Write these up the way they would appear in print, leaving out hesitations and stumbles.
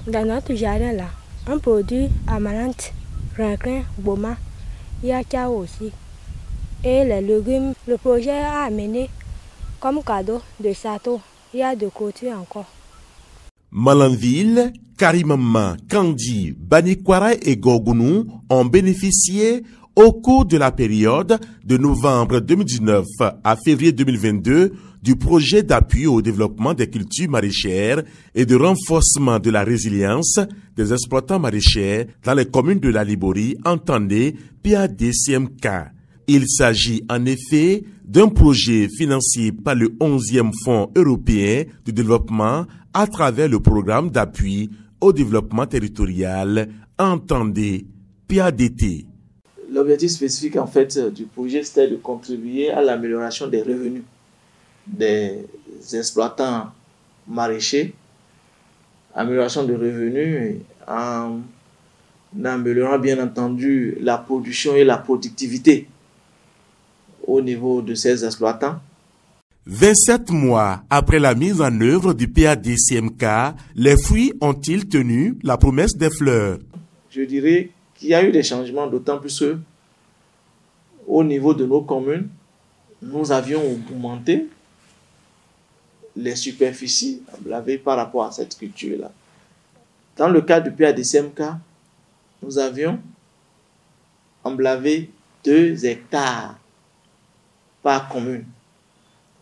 Dans notre jardin là, on produit amarante, rinclin, boma, yacha aussi. Et les légumes, le projet a amené comme cadeau de Sato, il y a de côté encore. Malanville, Karimama, Kandi, Banikwara et Gorgounou ont bénéficié au cours de la période de novembre 2019 à février 2022 du projet d'appui au développement des cultures maraîchères et de renforcement de la résilience des exploitants maraîchers dans les communes de la Liborie, entendez PADCMK. Il s'agit en effet d'un projet financé par le 11e Fonds européen de développement à travers le programme d'appui au développement territorial, entendez PADT. L'objectif spécifique en fait du projet, c'était de contribuer à l'amélioration des revenus des exploitants maraîchers, amélioration des revenus en améliorant bien entendu la production et la productivité au niveau de ces exploitants. 27 mois après la mise en œuvre du PADCMK, les fruits ont-ils tenu la promesse des fleurs? Je dirais qu'il y a eu des changements, d'autant plus que au niveau de nos communes, nous avions augmenté les superficies par rapport à cette culture-là. Dans le cas du PADCMK, nous avions emblavé 2 hectares par commune,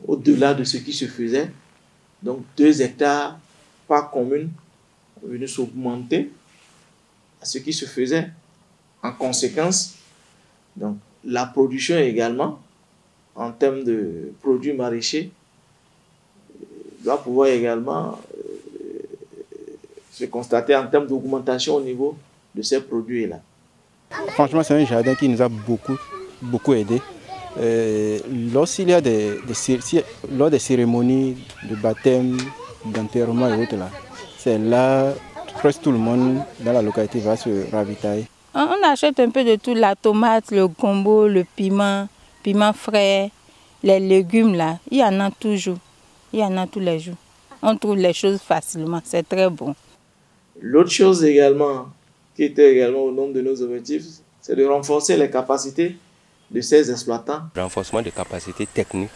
au-delà de ce qui se faisait. Donc 2 hectares par commune sont venus s'augmenter à ce qui se faisait. En conséquence, donc, la production également, en termes de produits maraîchers, doit pouvoir également se constater en termes d'augmentation au niveau de ces produits-là. Franchement, c'est un jardin qui nous a beaucoup aidé. Lorsqu'il y a lors des cérémonies de baptême, d'enterrement et autres, c'est là presque tout le monde dans la localité va se ravitailler. On achète un peu de tout, la tomate, le gombo, le piment frais, les légumes là, il y en a toujours. Il y en a tous les jours. On trouve les choses facilement, c'est très bon. L'autre chose également, qui était également au nombre de nos objectifs, c'est de renforcer les capacités de ces exploitants. Renforcement des capacités techniques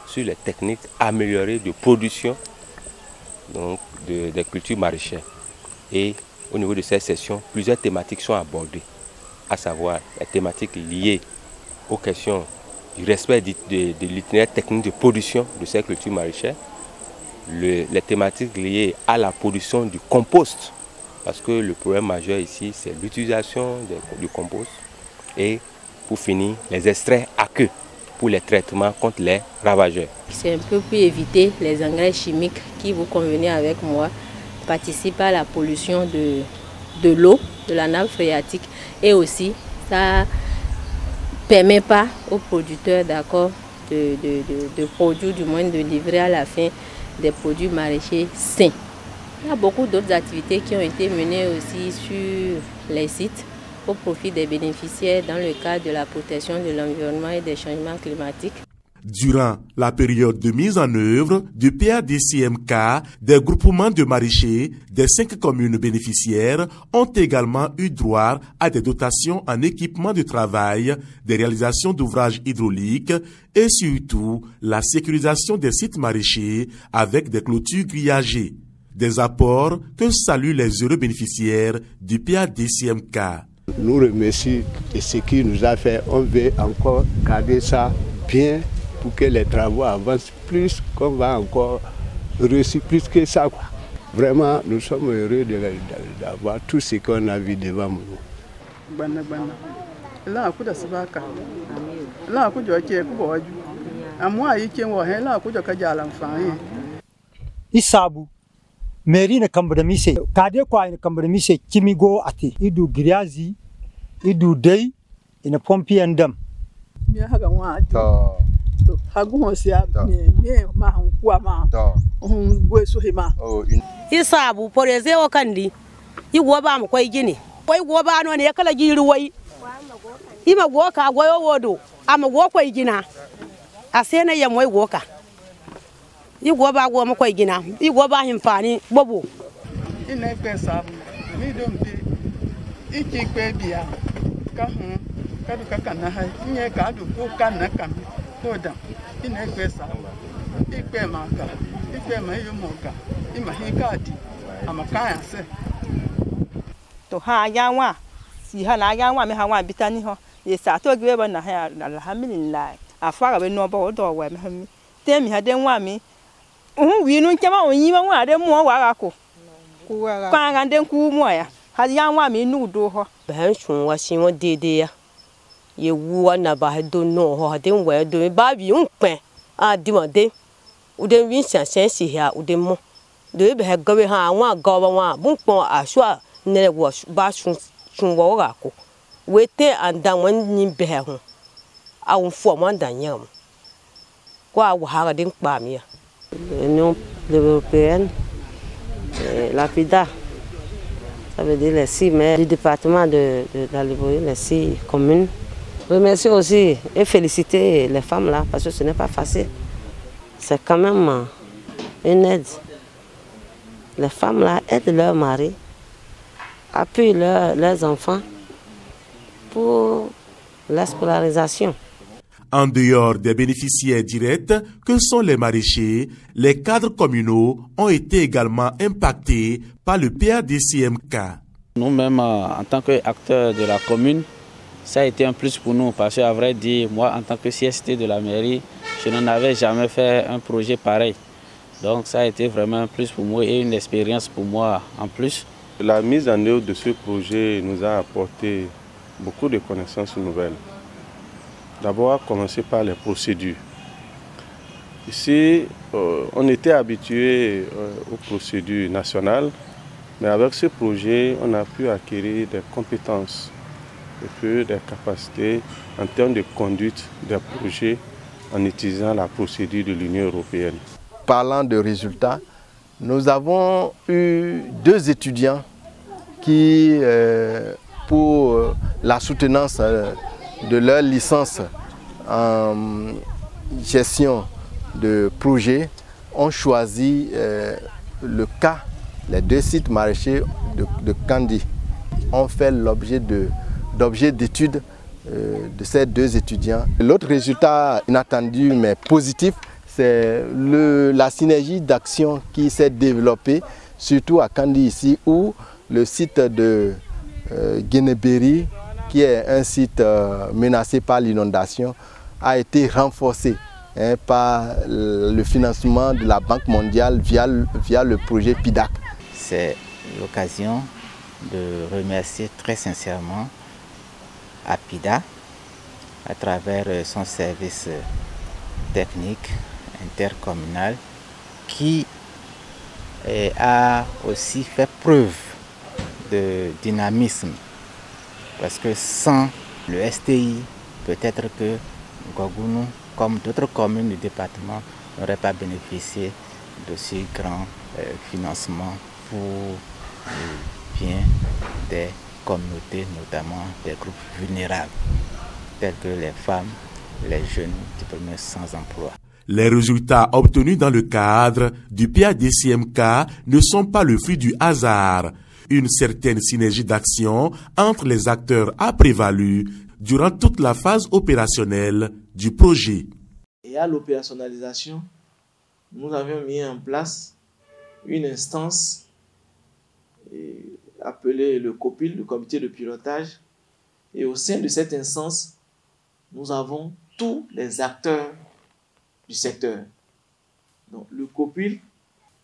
sur les techniques améliorées de production donc des cultures maraîchères. Et au niveau de ces sessions, plusieurs thématiques sont abordées, à savoir les thématiques liées aux questions du respect de l'itinéraire technique de production de ces cultures maraîchères, les thématiques liées à la production du compost, parce que le problème majeur ici, c'est l'utilisation du compost, et pour finir, les extraits à queue pour les traitements contre les ravageurs. C'est un peu pour éviter les engrais chimiques qui, vous convenez avec moi, participent à la pollution de l'eau, de la nappe phréatique, et aussi ça permet pas aux producteurs d'accord de produire, du moins de livrer à la fin des produits maraîchers sains. Il y a beaucoup d'autres activités qui ont été menées aussi sur les sites au profit des bénéficiaires dans le cadre de la protection de l'environnement et des changements climatiques. Durant la période de mise en œuvre du PADCMK, des groupements de maraîchers des 5 communes bénéficiaires ont également eu droit à des dotations en équipement de travail, des réalisations d'ouvrages hydrauliques et surtout la sécurisation des sites maraîchers avec des clôtures grillagées. Des apports que saluent les heureux bénéficiaires du PADCMK. Nous remercions de ce qu'il nous a fait. On veut encore garder ça bien pour que les travaux avancent plus, qu'on va encore réussir plus que ça. Vraiment, nous sommes heureux d'avoir tout ce qu'on a vu devant nous. Isabu meri na kambramise kade kwa ina kambramise kimigo ati idu griazi idu dei ina pompi andam mi haga wa to hagu hosia me ma hankua ma gwe so hima Isabu poreze o kandi igwo ba mu kwai gini kwai go ba no ne kala giri wai ima go ka goyo wodo ama wo ko igina asena ya moy woka igwo ba go mo ko igina igwo ba himfani bobo ina pe sabu mi dom ti iki pe bia ka hu ka du ka kana ha nye ka du ko kana kam ko da ina pe sabu ikpe maka ikpe ma yo moka ima hi ka di ama ka ya se to ha ya wa si ha na ya wa me ha wa bitani ho ye sa to gbe ba na ha alhamdulillah afara be no ba o do wa me ha mi te mi ha de wa mi wi nu nchama onyi ma wa de mo wa ga ko kwa ga de ku mo ya ha ya wa mi nu do ho ba chun wa si won dede ya ye wu wa na ba do no ho de wa do ba bi un pen a di mo de u de wi san si ha u de mo de be ha gawe ha wa ga ba wa bun pon asua ne wo ba chun wo ga ko we te anda won ni be ha ho a un fo mo ndan yam kwa wa ha ga de pa mi ya l'Union européenne, l'APIDA, ça veut dire les 6 maires du département de la Libreville, les 6 communes. Remercier aussi et féliciter les femmes là, parce que ce n'est pas facile. C'est quand même une aide. Les femmes là aident leurs maris, appuient leurs enfants pour la scolarisation. En dehors des bénéficiaires directs que sont les maraîchers, les cadres communaux ont été également impactés par le PADCMK. Nous-mêmes, en tant qu'acteurs de la commune, ça a été un plus pour nous parce qu'à vrai dire, moi, en tant que CST de la mairie, je n'en avais jamais fait un projet pareil. Donc ça a été vraiment un plus pour moi et une expérience pour moi en plus. La mise en œuvre de ce projet nous a apporté beaucoup de connaissances nouvelles. D'abord, à commencer par les procédures. Ici, on était habitué aux procédures nationales, mais avec ce projet, on a pu acquérir des compétences et puis des capacités en termes de conduite des projets en utilisant la procédure de l'Union européenne. Parlant de résultats, nous avons eu 2 étudiants qui, pour la soutenance de leur licence en gestion de projet, ont choisi le cas, les 2 sites maraîchers de Kandi. Ont fait l'objet d'études de ces 2 étudiants. L'autre résultat inattendu mais positif, c'est la synergie d'action qui s'est développée, surtout à Kandi ici, où le site de Guinébéry, qui est un site menacé par l'inondation, a été renforcé par le financement de la Banque mondiale via le projet PIDAC. C'est l'occasion de remercier très sincèrement APIDA à travers son service technique intercommunal qui a aussi fait preuve de dynamisme. Parce que sans le STI, peut-être que Gogounou, comme d'autres communes du département, n'auraient pas bénéficié de ce grand financement pour le bien des communautés, notamment des groupes vulnérables, tels que les femmes, les jeunes diplômés sans emploi. Les résultats obtenus dans le cadre du PADCMK ne sont pas le fruit du hasard. Une certaine synergie d'action entre les acteurs a prévalu durant toute la phase opérationnelle du projet. Et à l'opérationnalisation, nous avions mis en place une instance appelée le COPIL, le comité de pilotage. Et au sein de cette instance, nous avons tous les acteurs du secteur. Donc, le COPIL,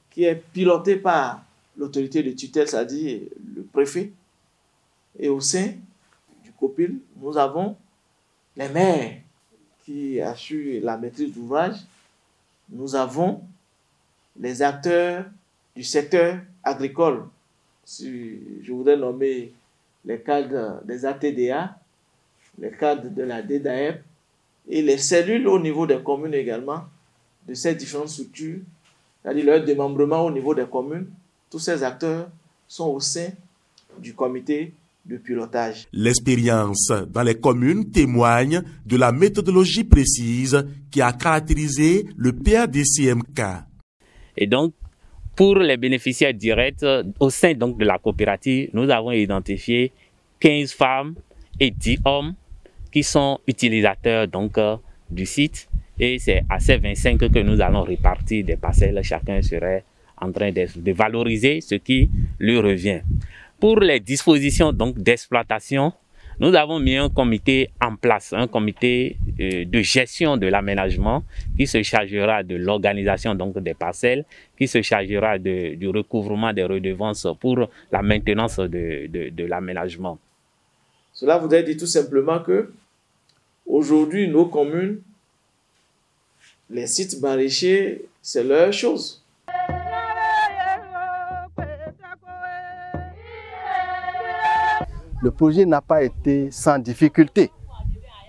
qui est piloté par l'autorité de tutelle, c'est-à-dire le préfet. Et au sein du COPIL, nous avons les maires qui assurent la maîtrise d'ouvrage. Nous avons les acteurs du secteur agricole. Si je voudrais nommer les cadres des ATDA, les cadres de la DDAEP et les cellules au niveau des communes également, de ces différentes structures, c'est-à-dire leur démembrement au niveau des communes. Tous ces acteurs sont au sein du comité de pilotage. L'expérience dans les communes témoigne de la méthodologie précise qui a caractérisé le PADCMK. Et donc, pour les bénéficiaires directs, au sein donc de la coopérative, nous avons identifié 15 femmes et 10 hommes qui sont utilisateurs donc, du site. Et c'est à ces 25 que nous allons répartir des parcelles. Chacun serait en train de valoriser ce qui lui revient. Pour les dispositions donc d'exploitation, nous avons mis un comité en place, un comité de gestion de l'aménagement qui se chargera de l'organisation donc des parcelles, qui se chargera du recouvrement des redevances pour la maintenance de l'aménagement. Cela voudrait dire tout simplement que aujourd'hui, nos communes, les sites maraîchers, c'est leur chose. Le projet n'a pas été sans difficulté.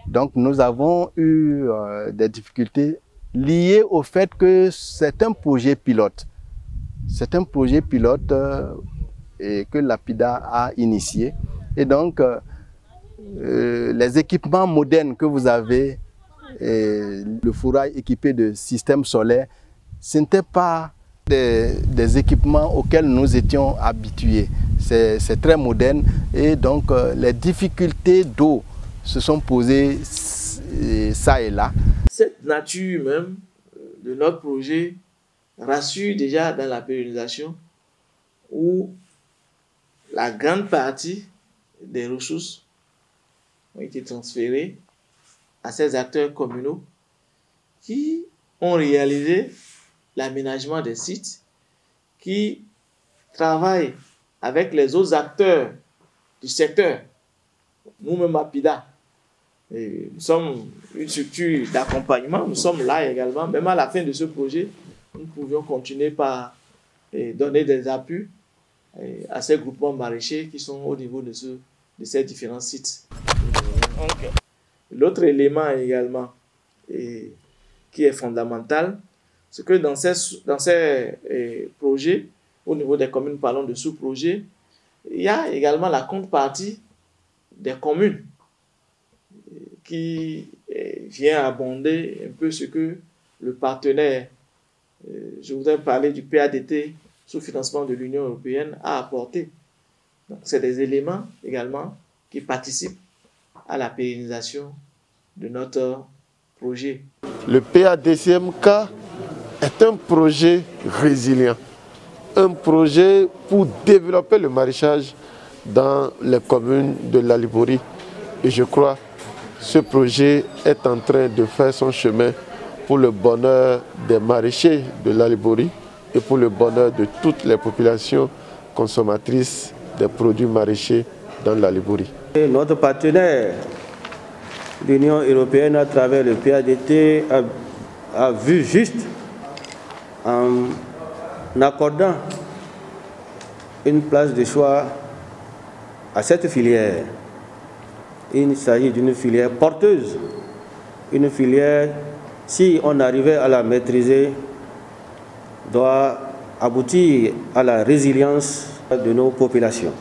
Donc nous avons eu des difficultés liées au fait que c'est un projet pilote. C'est un projet pilote que l'APIDA a initié. Et donc les équipements modernes que vous avez, le fourrage équipé de systèmes solaires, ce n'était pas des équipements auxquels nous étions habitués. C'est très moderne et donc les difficultés d'eau se sont posées ça et là. Cette nature même de notre projet rassure déjà dans la pérennisation où la grande partie des ressources ont été transférées à ces acteurs communaux qui ont réalisé l'aménagement des sites, qui travaillent avec les autres acteurs du secteur. Nous-mêmes, APIDA, nous sommes une structure d'accompagnement, nous sommes là également. Même à la fin de ce projet, nous pouvions continuer par donner des appuis à ces groupements maraîchers qui sont au niveau de ces différents sites. Okay. L'autre élément également qui est fondamental, c'est que dans ces projets, au niveau des communes, parlons de sous-projets, il y a également la contrepartie des communes qui vient abonder un peu ce que le partenaire, je voudrais parler du PADT sous financement de l'Union européenne, a apporté. Donc, c'est des éléments également qui participent à la pérennisation de notre projet. Le PADCMK est un projet résilient, un projet pour développer le maraîchage dans les communes de la Liborie. Et je crois que ce projet est en train de faire son chemin pour le bonheur des maraîchers de la Liborie et pour le bonheur de toutes les populations consommatrices des produits maraîchers dans la Liborie. Notre partenaire, l'Union européenne, à travers le PADT, a vu juste en accordant une place de choix à cette filière. Il s'agit d'une filière porteuse, une filière, si on arrivait à la maîtriser, doit aboutir à la résilience de nos populations.